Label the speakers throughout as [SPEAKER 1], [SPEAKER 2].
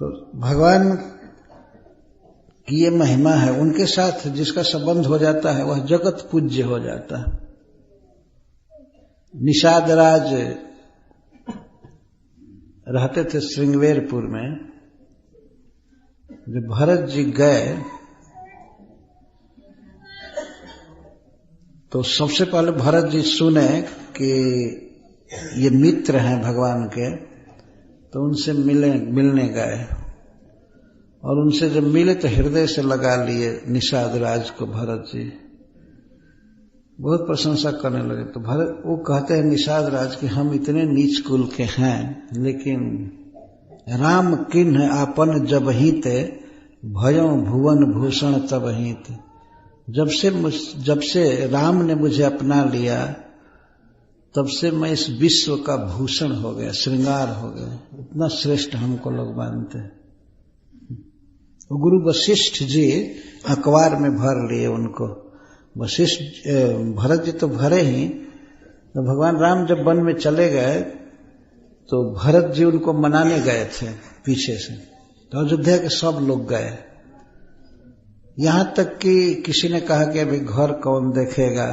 [SPEAKER 1] तो भगवान की ये महिमा है, उनके साथ जिसका संबंध हो जाता है वह जगत पूज्य हो जाता है। निषाद राज रहते थे श्रृंगवेरपुर में। जब भरत जी गए तो सबसे पहले भरत जी सुने कि ये मित्र हैं भगवान के, तो उनसे मिलने गए और उनसे जब मिले तो हृदय से लगा लिए निषाद राज को भरत जी, बहुत प्रशंसा करने लगे। तो भरत वो कहते हैं निषाद राज कि हम इतने नीच कुल के हैं, लेकिन राम किन्ह आपन जबहि ते भयो भुवन भूषण तबहि ते। जब से राम ने मुझे अपना लिया तब से मैं इस विश्व का भूषण हो गया, श्रृंगार हो गया। इतना श्रेष्ठ हमको लोग मानते हैं। गुरु वशिष्ठ जी अखबार में भर लिए उनको। वशिष्ठ भरत जी तो भरे ही, तो भगवान राम जब वन में चले गए तो भरत जी उनको मनाने गए थे पीछे से, तो अयोध्या के सब लोग गए। यहां तक कि किसी ने कहा कि अभी घर कौन देखेगा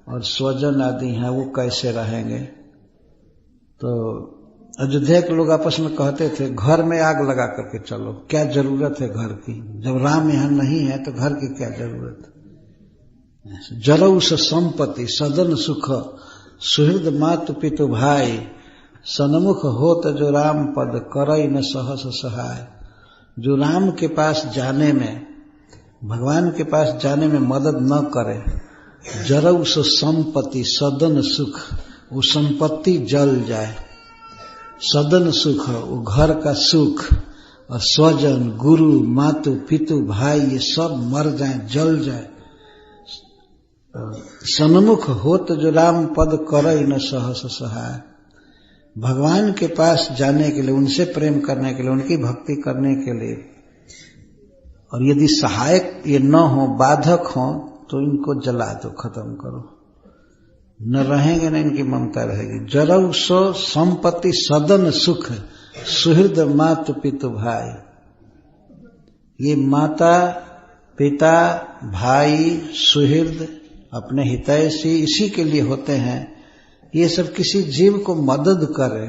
[SPEAKER 1] और स्वजन आदि हैं वो कैसे रहेंगे। तो अयोध्या के लोग आपस में कहते थे घर में आग लगा करके चलो, क्या जरूरत है घर की, जब राम यहां नहीं है तो घर की क्या जरूरत। जरऊ स संपत्ति सदन सुख सुहृद मातु पितु भाई, सन्मुख होत जो राम पद करई न सहस सहाय। जो राम के पास जाने में, भगवान के पास जाने में मदद न करे, जरऊ स संपत्ति सदन सुख, वो संपत्ति जल जाए, सदन सुख वो घर का सुख, और स्वजन गुरु मातु पितु भाई ये सब मर जाए, जल जाए। सन्मुख होत जो राम पद करई न सहस सहाय। भगवान के पास जाने के लिए, उनसे प्रेम करने के लिए, उनकी भक्ति करने के लिए, और यदि सहायक ये न हो, बाधक हो, तो इनको जला दो, खत्म करो, न रहेंगे न इनकी ममता रहेगी। जरऊ सो संपत्ति सदन सुख सुहृद मातु पितु भाई। ये माता पिता भाई सुहृद अपने हितैषी इसी के लिए होते हैं। ये सब किसी जीव को मदद करे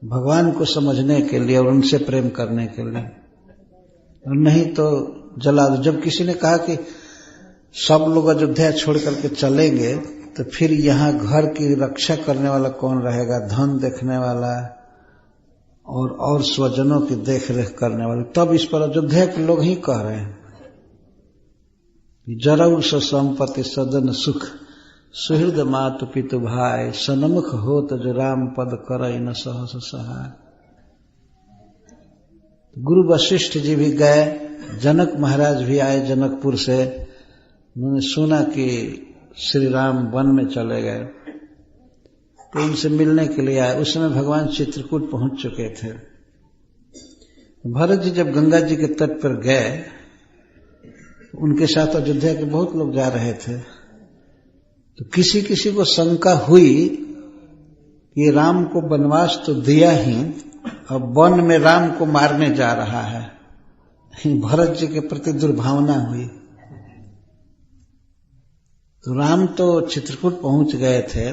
[SPEAKER 1] भगवान को समझने के लिए और उनसे प्रेम करने के लिए, और नहीं तो जला दो। जब किसी ने कहा कि सब लोग अयोध्या छोड़ करके चलेंगे तो फिर यहाँ घर की रक्षा करने वाला कौन रहेगा, धन देखने वाला और स्वजनों की देखरेख करने वाले। तब इस पर अयोध्या के लोग ही कह रहे हैं जरऊ स संपत्ति सदन सुख सुहृद मातु पितु भाई, सन्मुख होत जो राम पद करई न सहस सहाय। गुरु वशिष्ठ जी भी गए, जनक महाराज भी आए जनकपुर से। उन्होंने सुना कि श्री राम वन में चले गए तो उनसे मिलने के लिए आए। उस समय भगवान चित्रकूट पहुंच चुके थे। भरत जी जब गंगा जी के तट पर गए, उनके साथ अयोध्या के बहुत लोग जा रहे थे, तो किसी किसी को शंका हुई कि राम को वनवास तो दिया ही, अब वन में राम को मारने जा रहा है। भरत जी के प्रति दुर्भावना हुई। तो राम तो चित्रकूट पहुंच गए थे,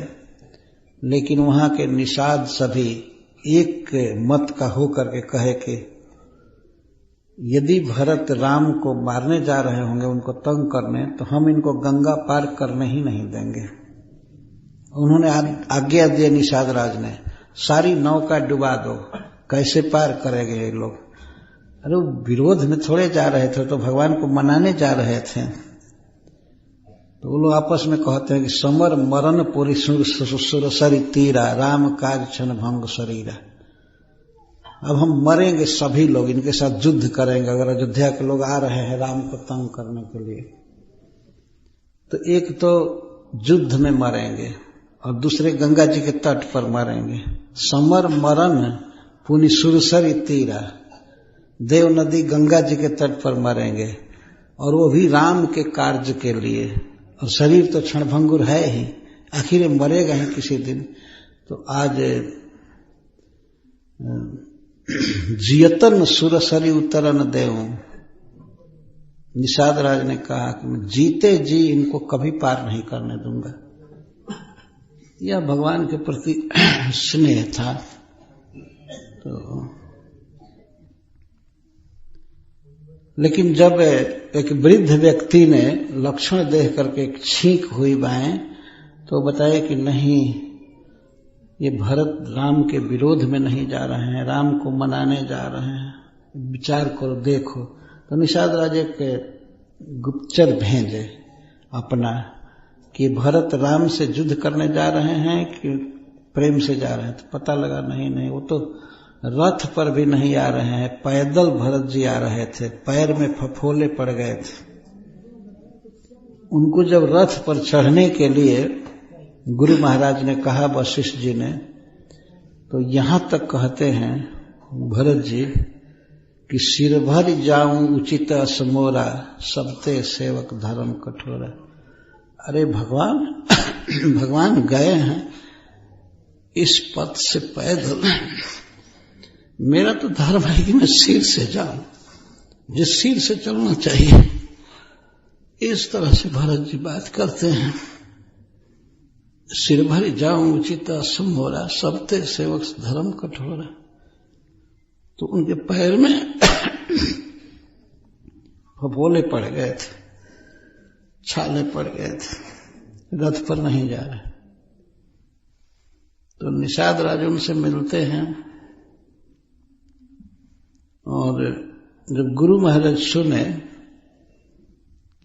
[SPEAKER 1] लेकिन वहां के निषाद सभी एक मत का होकर के कहे कि यदि भरत राम को मारने जा रहे होंगे, उनको तंग करने, तो हम इनको गंगा पार करने ही नहीं देंगे। उन्होंने आज्ञा दी निषाद राज ने, सारी नौका डुबा दो, कैसे पार करेंगे ये लोग। अरे विरोध में थोड़े जा रहे थे, तो भगवान को मनाने जा रहे थे। तो वो लोग आपस में कहते हैं कि समर मरण पुरी सुरसरी तीरा, राम काज क्षण भंग शरीरा। अब हम मरेंगे सभी लोग, इनके साथ युद्ध करेंगे। अगर अयोध्या के लोग आ रहे हैं राम को तंग करने के लिए, तो एक तो युद्ध में मरेंगे और दूसरे गंगा जी के तट पर मरेंगे। समर मरण पुनि सुरसरी तीरा, देव नदी गंगा जी के तट पर मरेंगे, और वो भी राम के कार्य के लिए। और शरीर तो क्षणभंगुर है ही, आखिर मरेगा ही किसी दिन। तो आज जियतन सुरसरी उतरन देऊं। निषाद राज ने कहा कि मैं जीते जी इनको कभी पार नहीं करने दूंगा। यह भगवान के प्रति स्नेह था। तो लेकिन जब एक वृद्ध व्यक्ति ने लक्षण देख करके एक छींक हुई बाएं, तो बताए कि नहीं, ये भरत राम के विरोध में नहीं जा रहे हैं, राम को मनाने जा रहे हैं, विचार करो देखो। तो निषाद राज एक गुप्तचर भेजे अपना कि भरत राम से युद्ध करने जा रहे हैं कि प्रेम से जा रहे हैं। तो पता लगा नहीं, वो तो रथ पर भी नहीं आ रहे हैं, पैदल भरत जी आ रहे थे, पैर में फफोले पड़ गए थे। उनको जब रथ पर चढ़ने के लिए गुरु महाराज ने कहा, वशिष्ठ जी ने, तो यहां तक कहते हैं भरत जी कि सिर भर जाऊं उचित असमोरा, सबते सेवक धर्म कठोरा। अरे भगवान गए हैं इस पथ से पैदल, मेरा तो धर्म है कि मैं सिर से जाऊं, जिस सिर से चलना चाहिए। इस तरह से भरत जी बात करते हैं। सिर भर जाऊं उचित असमोरा, सबते सेवक धर्म कठोरा। तो उनके पैर में फफोले पड़ गए थे, छाले पड़ गए थे, रथ पर नहीं जा रहे। तो निषाद राज उनसे मिलते हैं और जब गुरु महाराज सुने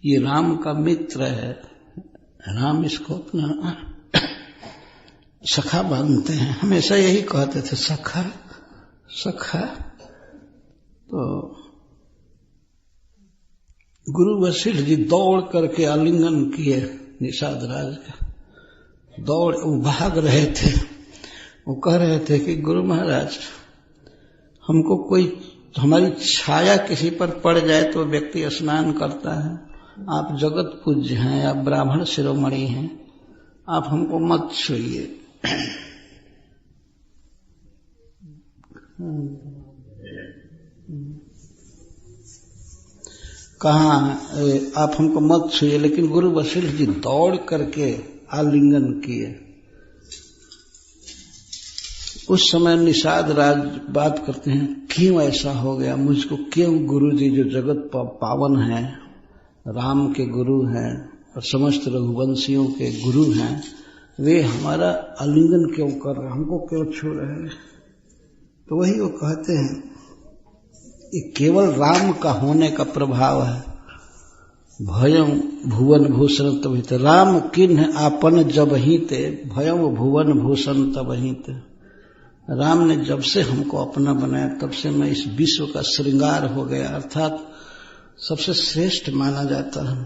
[SPEAKER 1] कि राम का मित्र है, राम इसको अपना सखा मानते हैं, हमेशा यही कहते थे सखा सखा। तो गुरु वशिष्ठ जी दौड़ करके आलिंगन किए निषाद राज का। दौड़ वो भाग रहे थे, वो कह रहे थे कि गुरु महाराज, हमको कोई हमारी छाया किसी पर पड़ जाए तो व्यक्ति स्नान करता है, आप जगत पूज्य हैं, आप ब्राह्मण शिरोमणि हैं, आप हमको मत छुइए। कहाँ आप हमको मत छुइए, लेकिन गुरु वशिष्ठ जी दौड़ करके आलिंगन किए। उस समय निषाद राज बात करते हैं, क्यों ऐसा हो गया मुझको, क्यों गुरु जी जो जगत पावन हैं, राम के गुरु हैं और समस्त रघुवंशियों के गुरु हैं, वे हमारा आलिंगन क्यों कर रहे, हमको क्यों छू रहे हैं। तो वही वो कहते हैं, ये केवल राम का होने का प्रभाव है। भयं भुवन भूषण तबहित, राम किन्ह आपन जबहि ते, भयं भुवन भूषण तबहित। राम ने जब से हमको अपना बनाया तब से मैं इस विश्व का श्रृंगार हो गया, अर्थात सबसे श्रेष्ठ माना जाता है।